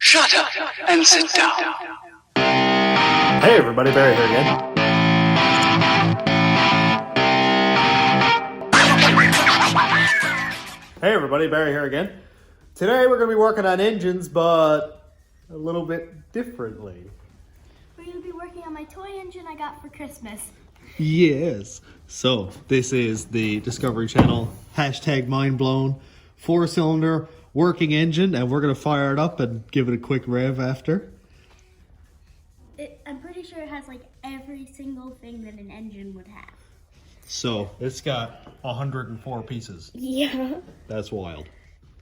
Shut up and sit down. Hey everybody, Barry here again. Hey everybody, Barry here again. Today we're going to be working on engines, but a little bit differently. We're going to be working on my toy engine I got for Christmas. Yes. So, this is the Discovery Channel #mindblown 4-cylinder working engine, and we're going to fire it up and give it a quick rev after. I'm pretty sure it has like every single thing that an engine would have. So, it's got 104 pieces. Yeah. That's wild.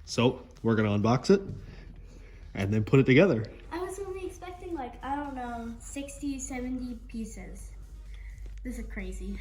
So, we're going to unbox it and then put it together. I was only expecting like, I don't know, 60, 70 pieces. This is crazy.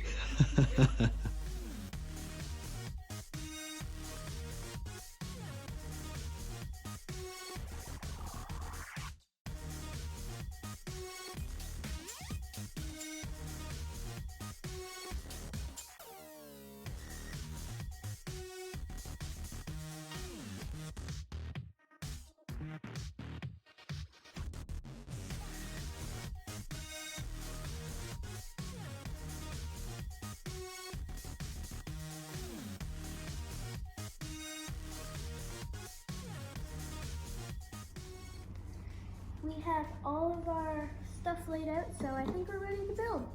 We have all of our stuff laid out, so I think we're ready to build.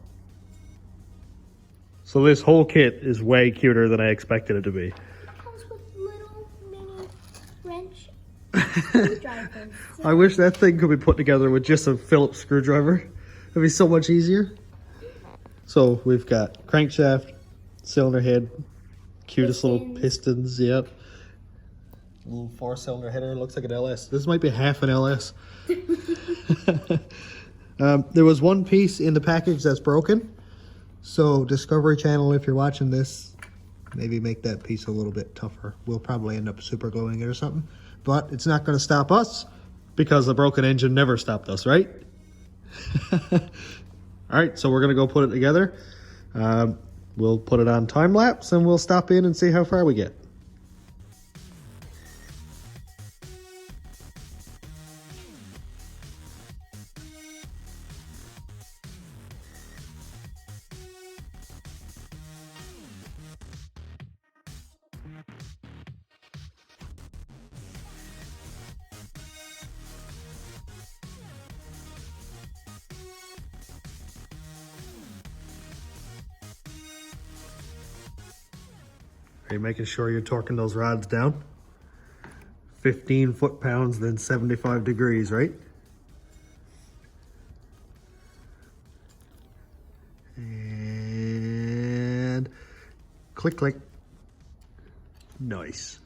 So this whole kit is way cuter than I expected it to be. It comes with little mini wrench screwdrivers. I wish that thing could be put together with just a Phillips screwdriver. It'd be so much easier. So we've got crankshaft, cylinder head, cutest little pistons, yep. Little 4-cylinder header, looks like an LS. This might be half an LS. There was one piece in the package that's broken. So Discovery Channel, if you're watching this, maybe make that piece a little bit tougher. We'll probably end up super gluing it or something. But it's not going to stop us because the broken engine never stopped us, right? Alright, so we're going to go put it together. We'll put it on time lapse and we'll stop in and see how far we get. Are you making sure you're torquing those rods down? 15 foot-pounds, then 75 degrees, right? And click, click. Nice.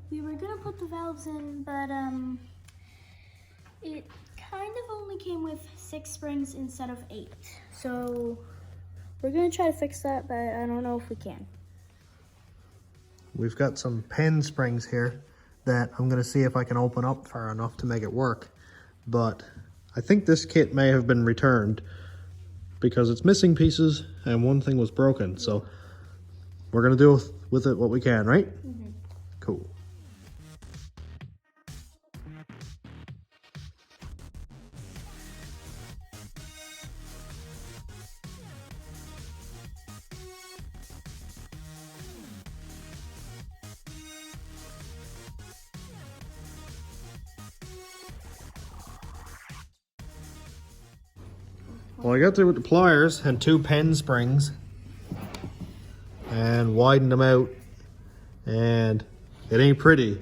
We were gonna put the valves in, but it kind of only came with 6 springs instead of 8. So we're gonna try to fix that, but I don't know if we can. We've got some pen springs here that I'm gonna see if I can open up far enough to make it work. But I think this kit may have been returned because it's missing pieces and one thing was broken. So we're gonna do with it what we can, right? Mm-hmm. Cool. Well, I got through with the pliers and 2 pen springs. and widen them out. And it ain't pretty,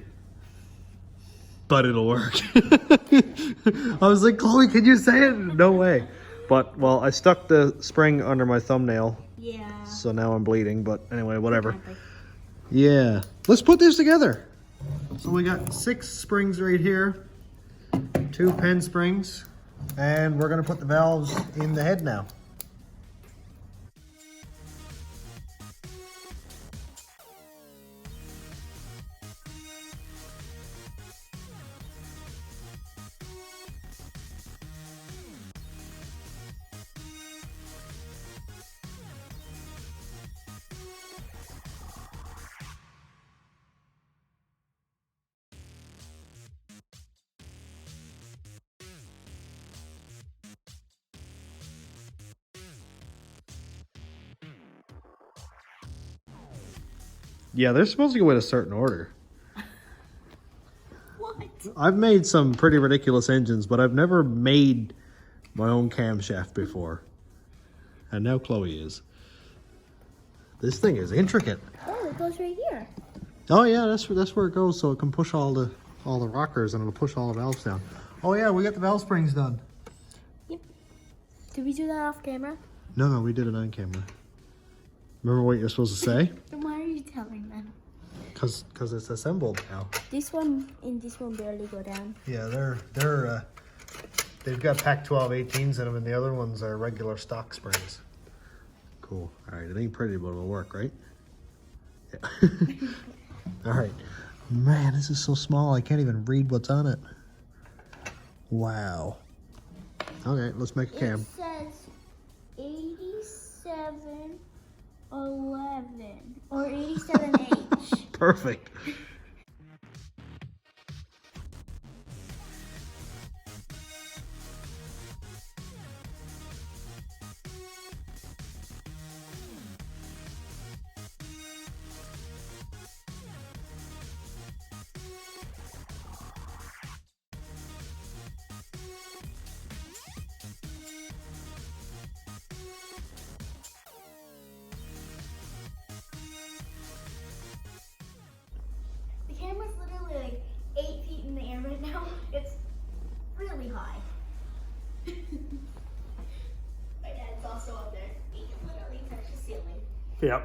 but it'll work. I was like, Chloe, can you say it? No way. But, well, I stuck the spring under my thumbnail. Yeah. So now I'm bleeding, but anyway, whatever. Yeah. Let's put this together. So we got 6 springs right here, 2 pen springs, and we're gonna put the valves in the head now. Yeah, they're supposed to go in a certain order. What? I've made some pretty ridiculous engines, but I've never made my own camshaft before. And now Chloe is. This thing is intricate. Oh, it goes right here. Oh yeah, that's where it goes, so it can push all the rockers and it'll push all the valves down. Oh yeah, we got the valve springs done. Yep. Did we do that off camera? No, we did it on camera. Remember what you're supposed to say? Then why are you telling them? Cause it's assembled now. This one and this one barely go down. Yeah, they've got Pac 12 18s in them, and the other ones are regular stock springs. Cool. All right, it ain't pretty, but it'll work, right? Yeah. All right. Man, this is so small. I can't even read what's on it. Wow. Okay, let's make a cam. It says 8711 or 87H. Perfect. The camera's literally like 8 feet in the air right now. It's really high. My dad's also up there. He can literally touch the ceiling. Yep.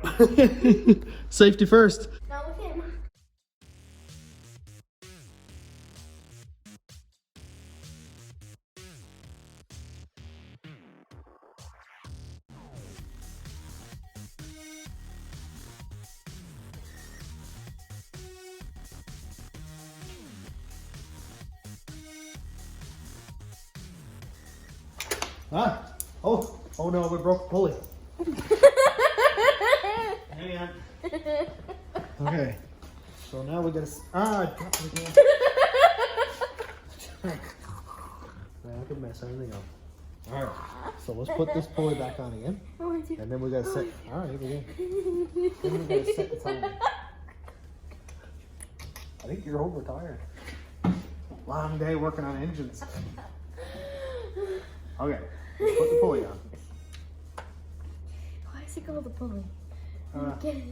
Safety first. Not with him. Ah. Oh no, we broke the pulley. Hang on. Okay. So now we gotta. I dropped it again. I could mess everything up. Alright. So let's put this pulley back on again. And then we gotta set. Alright, here we go. Then we gotta set the timer. I think you're overtired. Long day working on engines. Okay. Let's put the pulley on. Why is it called a pulley?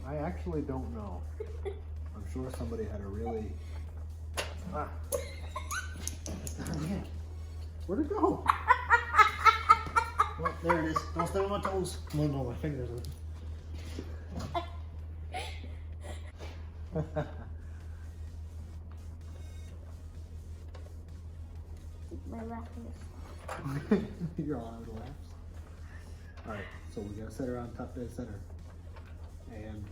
I actually don't know. I'm sure somebody had a really... Ah. It's not in. Where'd it go? Well, there it is. Don't step on my toes. Come on, no, my fingers are... My lap You're all out of the laps. Alright, so we gotta set her on top dead center. And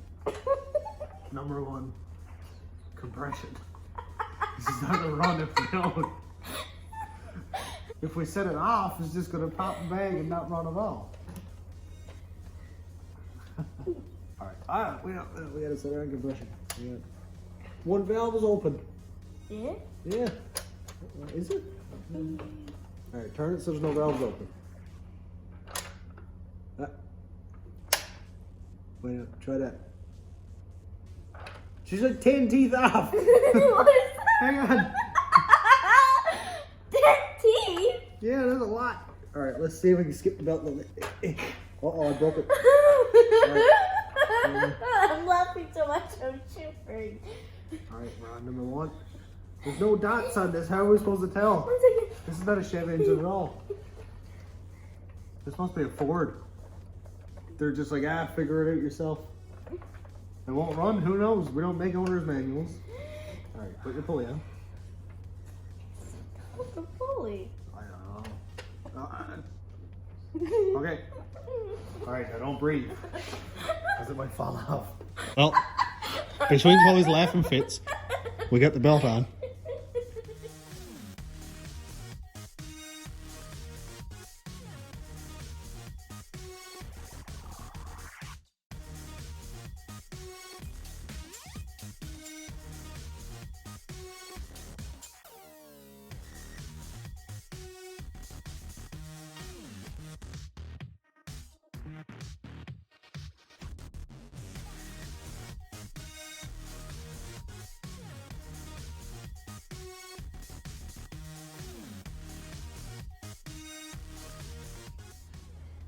number 1, compression. This is not gonna run if we don't. If we set it off, it's just gonna pop and bang and not run at all. Alright, we gotta set her on compression. One valve is open. Yeah? Yeah. Is it? Alright, turn it so there's no valves open. Wait a minute, try that. She's like 10 teeth off. What is that? Hang on. 10 teeth? Yeah, there's a lot. Alright, let's see if we can skip the belt a little bit. Uh-oh, I broke it. Alright. laughing so much I'm shivering. Alright, we're on number 1. There's no dots on this. How are we supposed to tell? 1 second. This is not a Chevy engine at all. This must be a Ford. They're just like, figure it out yourself. It won't run? Who knows? We don't make owner's manuals. Alright, put your pulley on. What's the pulley? I don't know. Okay. Alright, now don't breathe. Because it might fall off. Well, between Chloe's laughing fits, we got the belt on.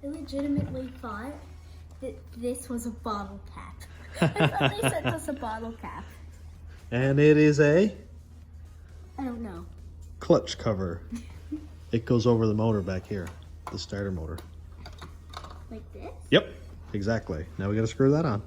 I legitimately thought that this was a bottle cap. I thought they sent us a bottle cap. And it is a I don't know. clutch cover. It goes over the motor back here, the starter motor. Like this? Yep, exactly. Now we gotta screw that on.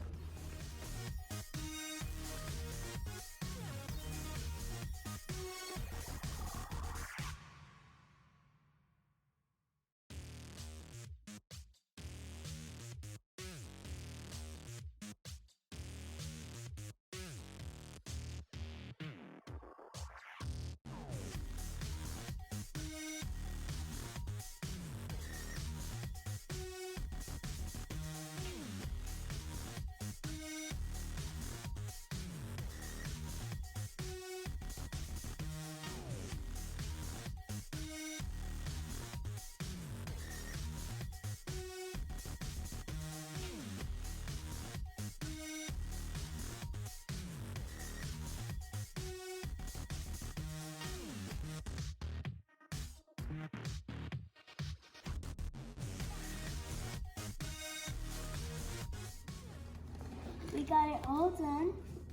We got it all done,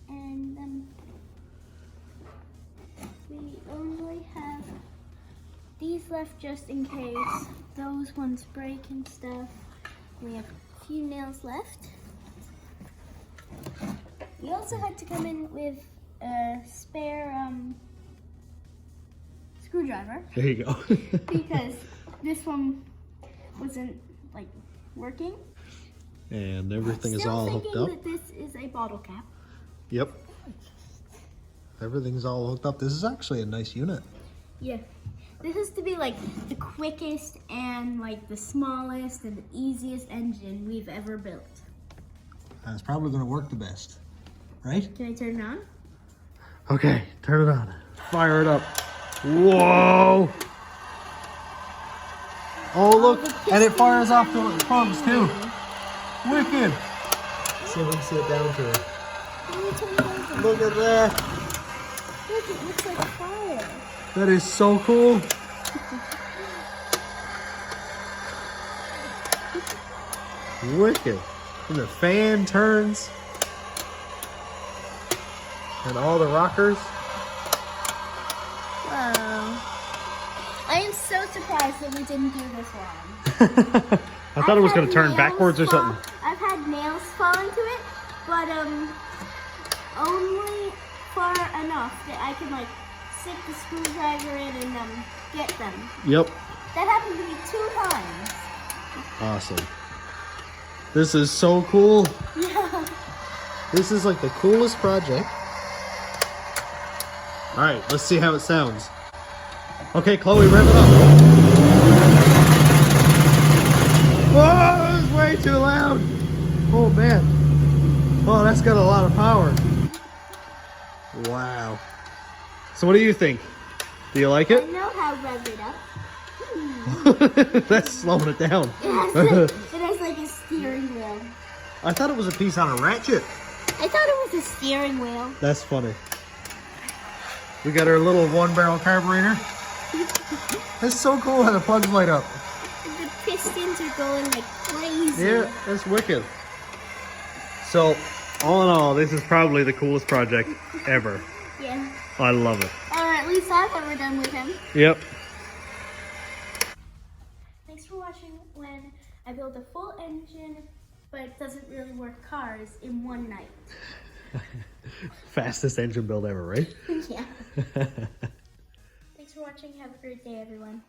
and we only have these left just in case those ones break and stuff. We have a few nails left. We also had to come in with a spare screwdriver There you go. because this one wasn't like working. And everything is Still all thinking hooked up. that this is a bottle cap. Yep. Everything's all hooked up. This is actually a nice unit. Yeah. This is to be like the quickest and like the smallest and the easiest engine we've ever built. And it's probably going to work the best, right? Can I turn it on? Okay, turn it on. Fire it up. Whoa! Oh, look, and it fires off the pumps too. Wicked. See if we can see it down to it. Look at that. Look, it looks like fire. That is so cool. Wicked. And the fan turns. And all the rockers. Wow. I am so surprised that we didn't do this wrong. I thought it was I've going to had turn nails backwards or fall- something. I've had nails fall into it, but only far enough that I can like stick the screwdriver in and get them. Yep. That happened to me 2 times. Awesome. This is so cool. Yeah. This is like the coolest project. All right, let's see how it sounds. Okay, Chloe, rev it up. Whoa, it's way too loud. Oh, man. Oh, that's got a lot of power. Wow. So what do you think? Do you like I it? know how to rev it up. That's slowing it down. It has like a steering wheel. I thought it was a piece on a ratchet. I thought it was a steering wheel. That's funny. We got our little 1-barrel carburetor. That's so cool how the plugs light up. The pistons are going like crazy. Yeah, that's wicked. So All in all, this is probably the coolest project ever. Yeah. I love it. Or at least I've ever done with him. Yep. Thanks for watching when I build a full engine, but it doesn't really work cars in one night. Fastest engine build ever, right? Yeah. Thanks for watching. Have a great day, everyone.